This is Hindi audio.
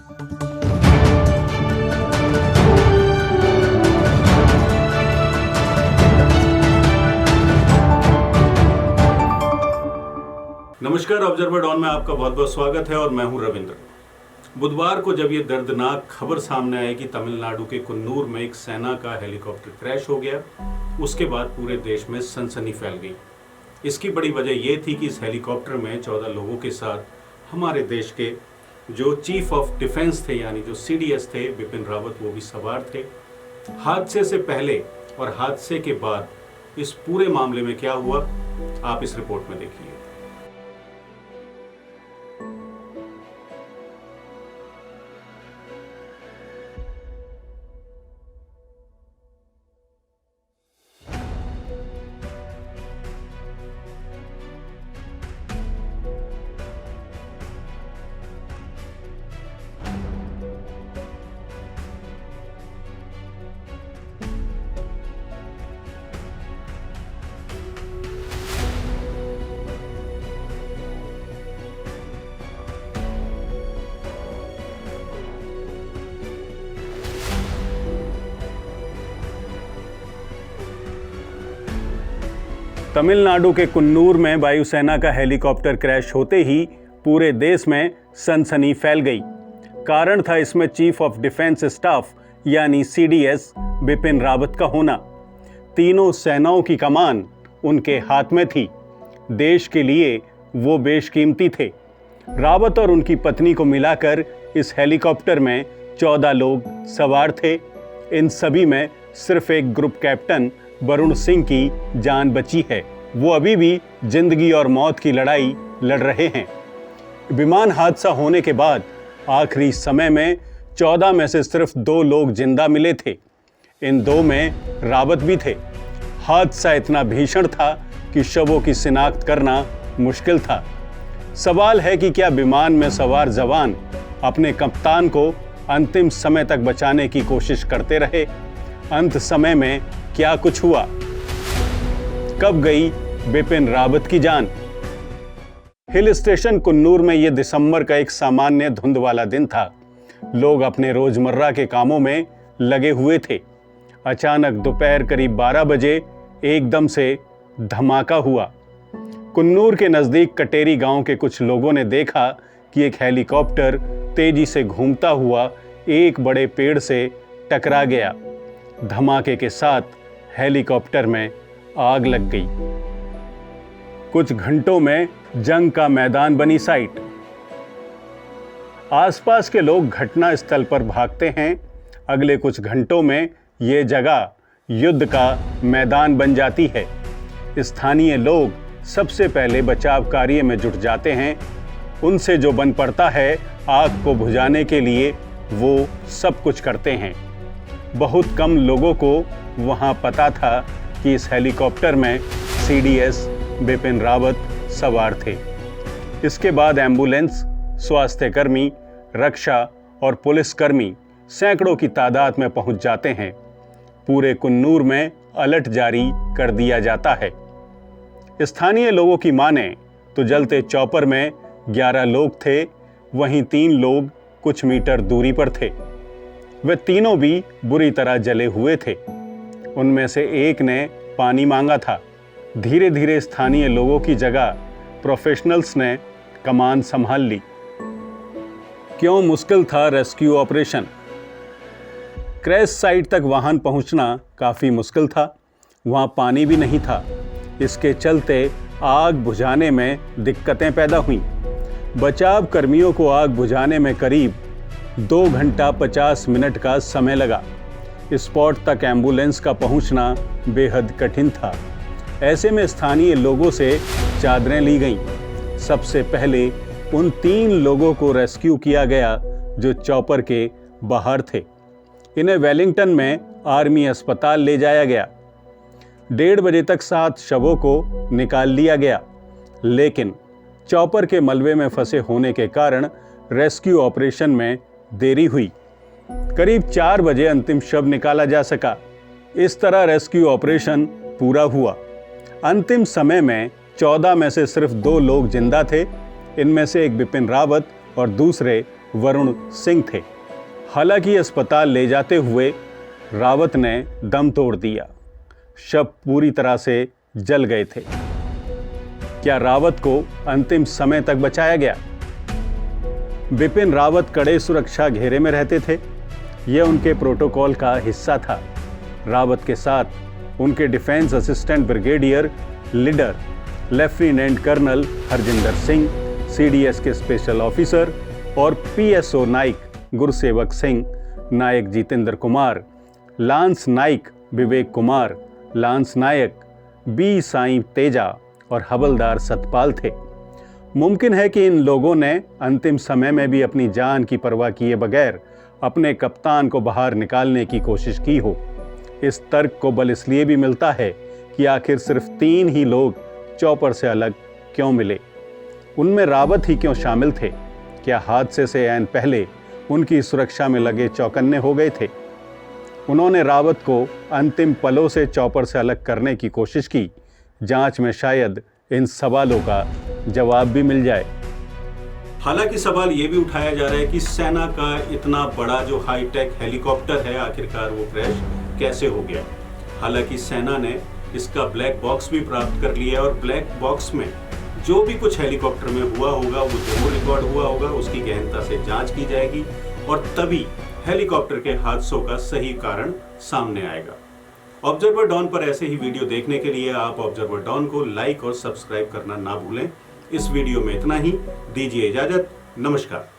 नमस्कार, ऑब्जर्वर डॉन में आपका बहुत बहुत स्वागत है और मैं हूं रविंद्र। बुधवार को जब ये दर्दनाक खबर सामने आई कि तमिलनाडु के कुन्नूर में एक सेना का हेलीकॉप्टर क्रैश हो गया, उसके बाद पूरे देश में सनसनी फैल गई। इसकी बड़ी वजह यह थी कि इस हेलीकॉप्टर में 14 लोगों के साथ हमारे देश के जो चीफ ऑफ डिफेंस थे यानी जो CDS थे बिपिन रावत, वो भी सवार थे। हादसे से पहले और हादसे के बाद इस पूरे मामले में क्या हुआ, आप इस रिपोर्ट में देखिए। तमिलनाडु के कुन्नूर में वायुसेना का हेलीकॉप्टर क्रैश होते ही पूरे देश में सनसनी फैल गई। कारण था इसमें चीफ ऑफ डिफेंस स्टाफ यानी CDS बिपिन रावत का होना। तीनों सेनाओं की कमान उनके हाथ में थी। देश के लिए वो बेशकीमती थे। रावत और उनकी पत्नी को मिलाकर इस हेलीकॉप्टर में 14 लोग सवार थे। इन सभी में सिर्फ एक ग्रुप कैप्टन वरुण सिंह की जान बची है। वो अभी भी जिंदगी और मौत की लड़ाई लड़ रहे हैं। विमान हादसा होने के बाद आखिरी समय में 14 में से सिर्फ 2 लोग जिंदा मिले थे। इन 2 में रावत भी थे। हादसा इतना भीषण था कि शवों की शिनाख्त करना मुश्किल था। सवाल है कि क्या विमान में सवार जवान अपने कप्तान को अंतिम समय तक बचाने की कोशिश करते रहे? अंत समय में क्या कुछ हुआ? कब गई बिपिन रावत की जान? हिल स्टेशन कुन्नूर में यह दिसंबर का एक सामान्य धुंध वाला दिन था। लोग अपने रोजमर्रा के कामों में लगे हुए थे। अचानक दोपहर करीब 12 बजे एकदम से धमाका हुआ। कुन्नूर के नजदीक कटेरी गांव के कुछ लोगों ने देखा कि एक हेलीकॉप्टर तेजी से घूमता हुआ एक बड़े पेड़ से टकरा गया। धमाके के साथ हेलीकॉप्टर में आग लग गई। कुछ घंटों में जंग का मैदान बनी साइट। आसपास के लोग घटना स्थल पर भागते हैं। अगले कुछ घंटों में ये जगह युद्ध का मैदान बन जाती है। स्थानीय लोग सबसे पहले बचाव कार्य में जुट जाते हैं। उनसे जो बन पड़ता है आग को बुझाने के लिए, वो सब कुछ करते हैं। बहुत कम लोगों को वहां पता था कि इस हेलीकॉप्टर में CDS बिपिन रावत सवार थे। इसके बाद एम्बुलेंस, स्वास्थ्यकर्मी, रक्षा और पुलिसकर्मी सैकड़ों की तादाद में पहुंच जाते हैं। पूरे कुन्नूर में अलर्ट जारी कर दिया जाता है। स्थानीय लोगों की माने तो जलते चॉपर में 11 लोग थे, वहीं 3 लोग कुछ मीटर दूरी पर थे। वे तीनों भी बुरी तरह जले हुए थे। उनमें से एक ने पानी मांगा था। धीरे धीरे स्थानीय लोगों की जगह प्रोफेशनल्स ने कमान संभाल ली। क्यों मुश्किल था रेस्क्यू ऑपरेशन? क्रैश साइट तक वाहन पहुंचना काफ़ी मुश्किल था। वहां पानी भी नहीं था। इसके चलते आग बुझाने में दिक्कतें पैदा हुईं। बचाव कर्मियों को आग बुझाने में करीब 2 घंटा 50 मिनट का समय लगा। स्पॉट तक एम्बुलेंस का पहुंचना बेहद कठिन था। ऐसे में स्थानीय लोगों से चादरें ली गईं। सबसे पहले उन 3 लोगों को रेस्क्यू किया गया जो चॉपर के बाहर थे। इन्हें वेलिंगटन में आर्मी अस्पताल ले जाया गया। 1:30 बजे तक 7 शवों को निकाल लिया गया, लेकिन चॉपर के मलबे में फंसे होने के कारण रेस्क्यू ऑपरेशन में देरी हुई। करीब 4 बजे अंतिम शव निकाला जा सका। इस तरह रेस्क्यू ऑपरेशन पूरा हुआ। अंतिम समय में 14 में से सिर्फ 2 लोग जिंदा थे। इनमें से एक बिपिन रावत और दूसरे वरुण सिंह थे। हालांकि अस्पताल ले जाते हुए रावत ने दम तोड़ दिया। शव पूरी तरह से जल गए थे। क्या रावत को अंतिम समय तक बचाया गया? बिपिन रावत कड़े सुरक्षा घेरे में रहते थे। यह उनके प्रोटोकॉल का हिस्सा था। रावत के साथ उनके defence assistant brigadier leader lieutenant colonel Harjinder Singh, CDS के स्पेशल ऑफिसर और PSO Naik Gursewak Singh, Naik Jitendra Kumar, lance Naik Vivek Kumar, lance Naik B Sai Teja और हवलदार सतपाल थे। मुमकिन है कि इन लोगों ने अंतिम समय में भी अपनी जान की परवाह किए बगैर अपने कप्तान को बाहर निकालने की कोशिश की हो। इस तर्क को बल इसलिए भी मिलता है कि आखिर सिर्फ 3 ही लोग चॉपर से अलग क्यों मिले? उनमें रावत ही क्यों शामिल थे? क्या हादसे से ऐन पहले उनकी सुरक्षा में लगे चौकन्ने हो गए थे? उन्होंने रावत को अंतिम पलों से चॉपर से अलग करने की कोशिश की। जांच में शायद इन सवालों का जवाब भी मिल जाए। हालांकि सवाल ये भी उठाया जा रहा है कि सेना का इतना बड़ा जो हाईटेक हेलीकॉप्टर है, आखिरकार वो क्रैश कैसे हो गया। हालांकि सेना ने इसका ब्लैक बॉक्स भी प्राप्त कर लिया और ब्लैक बॉक्स में जो भी कुछ हेलीकॉप्टर में हुआ होगा वो जरूर रिकॉर्ड हुआ होगा। उसकी गहनता से जांच की जाएगी और तभी हेलीकॉप्टर के हादसों का सही कारण सामने आएगा। ऑब्जर्वर डॉन पर ऐसे ही वीडियो देखने के लिए आप ऑब्जर्वर डॉन को लाइक और सब्सक्राइब करना ना भूलें। इस वीडियो में इतना ही। दीजिए इजाजत। नमस्कार।